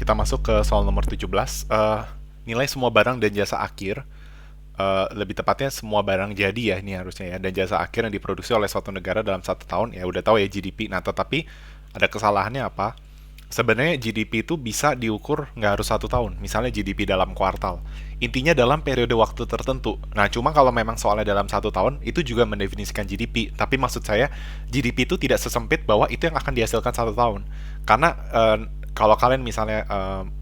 kita masuk ke soal nomor 17. Nilai semua barang dan jasa akhir, lebih tepatnya semua barang jadi ya ini harusnya ya, dan jasa akhir yang diproduksi oleh suatu negara dalam 1 tahun, ya udah tahu ya GDP. Nah, tetapi ada kesalahannya apa? Sebenarnya GDP itu bisa diukur nggak harus 1 tahun, misalnya GDP dalam kuartal. Intinya dalam periode waktu tertentu. Nah, cuma kalau memang soalnya dalam 1 tahun, itu juga mendefinisikan GDP. Tapi maksud saya, GDP itu tidak sesempit bahwa itu yang akan dihasilkan 1 tahun. Karena kalau kalian misalnya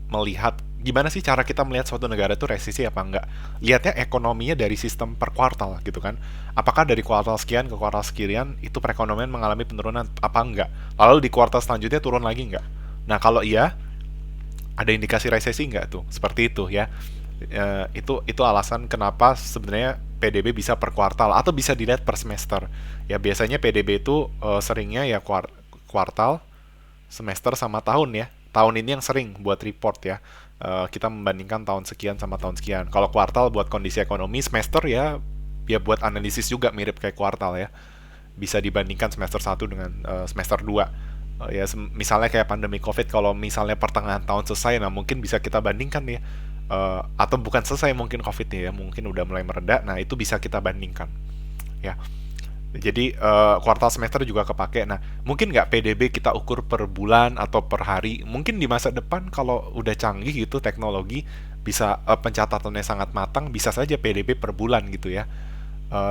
melihat gimana sih cara kita melihat suatu negara itu resesi apa enggak, lihatnya ekonominya dari sistem per kuartal gitu kan. Apakah dari kuartal sekian ke kuartal sekian itu perekonomian mengalami penurunan apa enggak, lalu di kuartal selanjutnya turun lagi enggak. Nah, kalau iya, ada indikasi resesi nggak tuh? Seperti itu ya. Itu alasan kenapa sebenarnya PDB bisa per kuartal atau bisa dilihat per semester. Ya biasanya PDB itu seringnya ya kuartal, semester sama tahun ya. Tahun ini yang sering buat report ya. Kita membandingkan tahun sekian sama tahun sekian. Kalau kuartal buat kondisi ekonomi, semester ya buat analisis juga mirip kayak kuartal ya. Bisa dibandingkan semester 1 dengan semester 2. Ya misalnya kayak pandemi Covid, kalau misalnya pertengahan tahun selesai, nah mungkin bisa kita bandingkan ya. Atau bukan selesai mungkin Covid ya, mungkin udah mulai mereda. Nah, itu bisa kita bandingkan ya. Jadi kuartal semester juga kepake. Nah, mungkin nggak PDB kita ukur per bulan atau per hari? Mungkin di masa depan kalau udah canggih gitu teknologi, bisa pencatatannya sangat matang, bisa saja PDB per bulan gitu ya.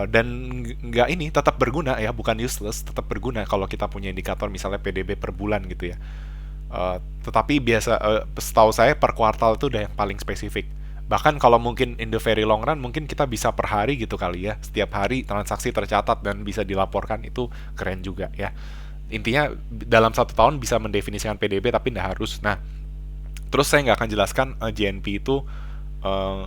Dan nggak ini tetap berguna ya, bukan useless, tetap berguna kalau kita punya indikator misalnya PDB per bulan gitu ya. Tetapi setahu saya per kuartal itu udah yang paling spesifik. Bahkan kalau mungkin in the very long run, mungkin kita bisa per hari gitu kali ya. Setiap hari transaksi tercatat dan bisa dilaporkan, itu keren juga ya. Intinya dalam 1 tahun bisa mendefinisikan PDB tapi nggak harus. Nah, terus saya nggak akan jelaskan JNP itu eh,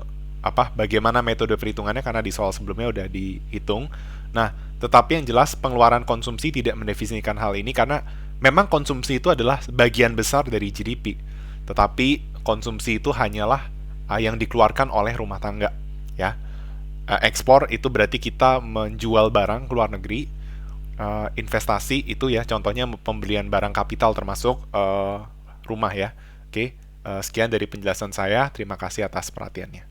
bagaimana metode perhitungannya karena di soal sebelumnya udah dihitung. Nah, tetapi yang jelas pengeluaran konsumsi tidak mendefinisikan hal ini karena memang konsumsi itu adalah bagian besar dari GDP. Tetapi konsumsi itu hanyalah yang dikeluarkan oleh rumah tangga, ya. Ekspor itu berarti kita menjual barang ke luar negeri. Investasi itu ya contohnya pembelian barang kapital termasuk rumah ya. Oke, sekian dari penjelasan saya. Terima kasih atas perhatiannya.